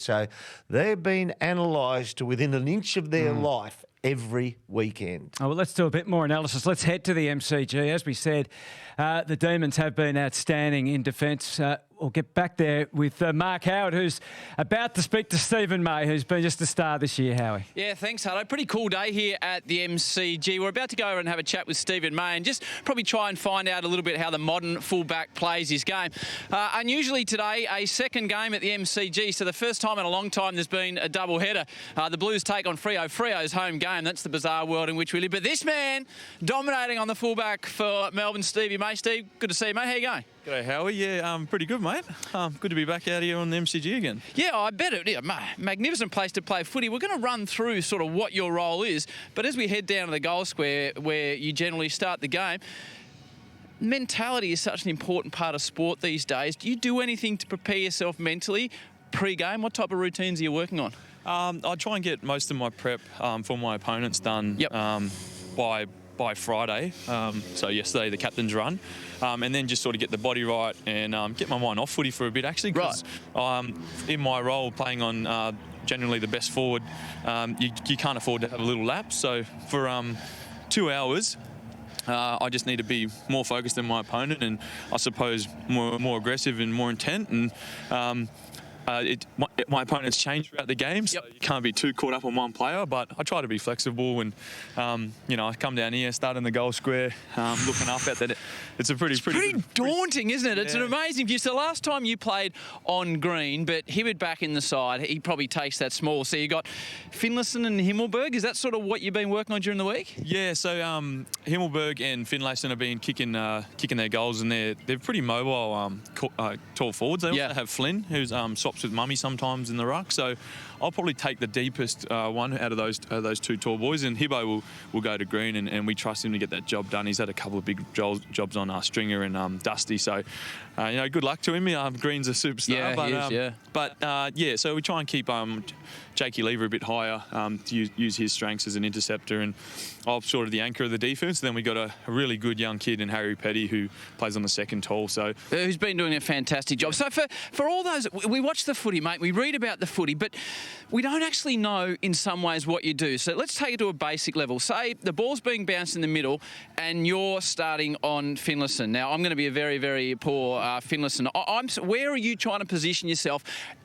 So they've been analysed to within an inch of their life every weekend. Oh, well, let's do a bit more analysis. Let's head to the MCG. As we said, the Demons have been outstanding in defence. We'll get back there with Mark Howard, who's about to speak to Stephen May, who's been just a star this year, Howie. Yeah, thanks, Hutto. Pretty cool day here at the MCG. We're about to go over and have a chat with Stephen May and just probably try and find out a little bit how the modern fullback plays his game. Unusually today, a second game at the MCG, so the first time in a long time there's been a double header. The Blues take on Freo. Freo's home game. That's the bizarre world in which we live. But this man dominating on the fullback for Melbourne, Stevie May. Steve, good to see you, mate. How you going? G'day, Howie. Yeah, pretty good, mate. Good to be back out here on the MCG again. Yeah, I bet it. Yeah, magnificent place to play footy. We're going to run through sort of what your role is, but as we head down to the goal square where you generally start the game, mentality is such an important part of sport these days. Do you do anything to prepare yourself mentally pre-game? What type of routines are you working on? I try and get most of my prep for my opponents done by Friday. So yesterday, the captain's run. And then just sort of get the body right and get my mind off footy for a bit, actually. Because in my role, playing on generally the best forward, you can't afford to have a little lapse. So for 2 hours, I just need to be more focused than my opponent and I suppose more aggressive and more intent. And my opponents change throughout the game, so you can't be too caught up on one player, but I try to be flexible and, I come down here, start in the goal square, looking up at that. It's a pretty daunting, isn't it? It's an amazing view. So last time you played on green, but Hibberd back in the side, he probably takes that small. So you got Finlayson and Himmelberg. Is that sort of what you've been working on during the week? Yeah, so Himmelberg and Finlayson have been kicking their goals, and they're pretty mobile, tall forwards. They also have Flynn, who's swaps with Mummy sometimes in the ruck. So I'll probably take the deepest one out of those two tall boys, and Hibbo will go to green, and we trust him to get that job done. He's had a couple of big jobs on Stringer and Dusty, so good luck to him. Green's a superstar, so we try and keep Jakey Lever a bit higher to use his strengths as an interceptor, and I'm sort of the anchor of the defence. Then we got a really good young kid in Harry Petty who plays on the second tall, so who's been doing a fantastic job. So for all those, we watch the footy, mate. We read about the footy, but we don't actually know in some ways what you do. So let's take it to a basic level. Say the ball's being bounced in the middle and you're starting on Finlayson. Now, I'm going to be a very, very poor Finlayson. Where are you trying to position yourself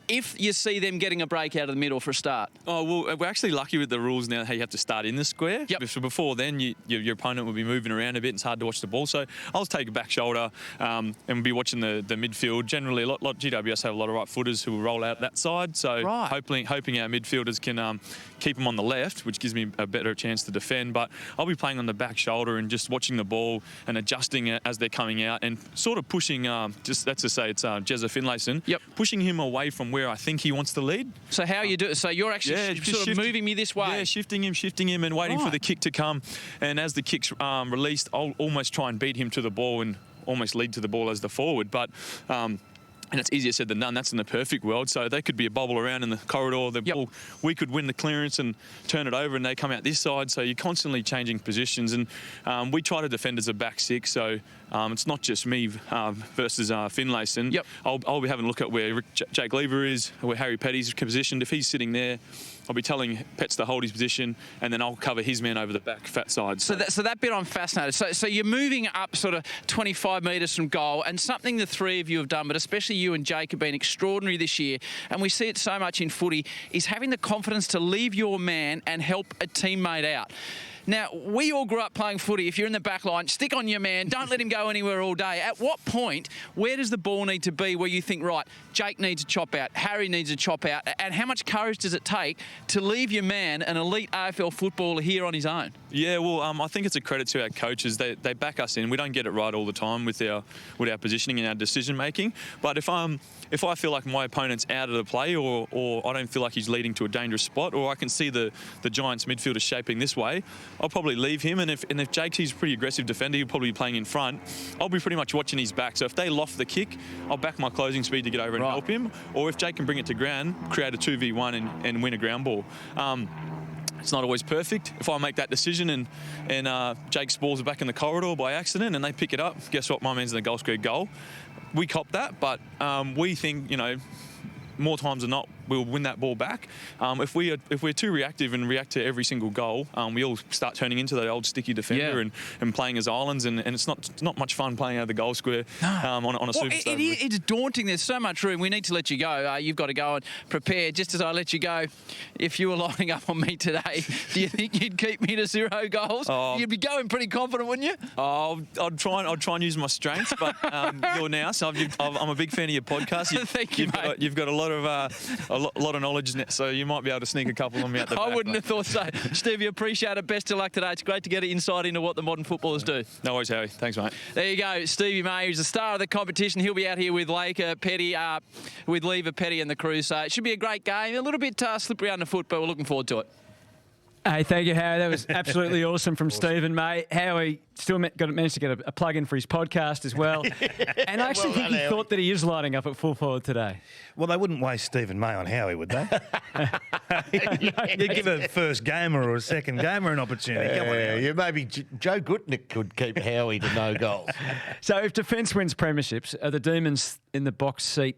if you see them getting a break out of the middle for a start? Oh, well, we're actually lucky with the rules now how you have to start in the square. Yep. So before then, your opponent would be moving around a bit and it's hard to watch the ball. So I'll just take a back shoulder and be watching the midfield. Generally, a lot GWS have a lot of right footers who will roll out that side. So hoping our midfielders can keep them on the left, which gives me a better chance to defend. But I'll be playing on the back shoulder and just watching the ball and adjusting it as they're coming out and sort of pushing, it's Jezza Finlayson, pushing him away from where I think he wants to lead. So how you do it? So you're actually sort of moving me this way? Yeah, shifting him and waiting for the kick to come. And as the kick's released, I'll almost try and beat him to the ball and almost lead to the ball as the forward. But and it's easier said than done. That's in the perfect world. So they could be a bobble around in the corridor. The ball, we could win the clearance and turn it over, and they come out this side. So you're constantly changing positions. And we try to defend as a back six. So it's not just me versus Finlayson. I'll be having a look at where Jake Lever is, where Harry Petty's positioned. If he's sitting there, I'll be telling Pets to hold his position, and then I'll cover his man over the back fat side. So that bit I'm fascinated. So you're moving up sort of 25 metres from goal, and something the three of you have done, but especially you and Jake have been extraordinary this year, and we see it so much in footy, is having the confidence to leave your man and help a teammate out. Now, we all grew up playing footy. If you're in the back line, stick on your man. Don't let him go anywhere all day. At what point, where does the ball need to be where you think, right, Jake needs a chop out, Harry needs a chop out, and how much courage does it take to leave your man, an elite AFL footballer, here on his own? Yeah, well, I think it's a credit to our coaches. They back us in. We don't get it right all the time with our positioning and our decision making. But if I feel like my opponent's out of the play, or I don't feel like he's leading to a dangerous spot, or I can see the Giants midfielder shaping this way, I'll probably leave him. And if Jake's a pretty aggressive defender, he'll probably be playing in front. I'll be pretty much watching his back. So if they loft the kick, I'll back my closing speed to get over and help him. Or if Jake can bring it to ground, create a 2v1 and win a ground ball. It's not always perfect. If I make that decision and Jake's balls are back in the corridor by accident and they pick it up, guess what? My man's in the goal square goal. We cop that, but we think, more times than not, we'll win that ball back. If we're too reactive and react to every single goal, we all start turning into that old sticky defender and playing as islands, and it's not much fun playing out of the goal square on a superstar. It's daunting. There's so much room. We need to let you go. You've got to go and prepare. Just as I let you go, if you were lining up on me today, do you think you'd keep me to 0 goals? You'd be going pretty confident, wouldn't you? I'd try and use my strengths, but you're now, so I'm a big fan of your podcast. Thank you, mate. You've got a lot of knowledge, so you might be able to sneak a couple on me at the back. I wouldn't have thought so. Stevie, appreciate it. Best of luck today. It's great to get an insight into what the modern footballers do. No worries, Harry. Thanks, mate. There you go. Stevie May, who's the star of the competition. He'll be out here with Laker Petty, with Lever Petty and the crew. So it should be a great game. A little bit slippery underfoot, but we're looking forward to it. Hey, thank you, Harry. That was absolutely awesome from Stephen May. Howie still managed to get a plug in for his podcast as well. And I actually think he thought that he is lining up at full forward today. Well, they wouldn't waste Stephen May on Howie, would they? You give a first gamer or a second gamer an opportunity. Come on, Howie. Maybe Joe Gutnick could keep Howie to no goals. So if defence wins premierships, are the Demons in the box seat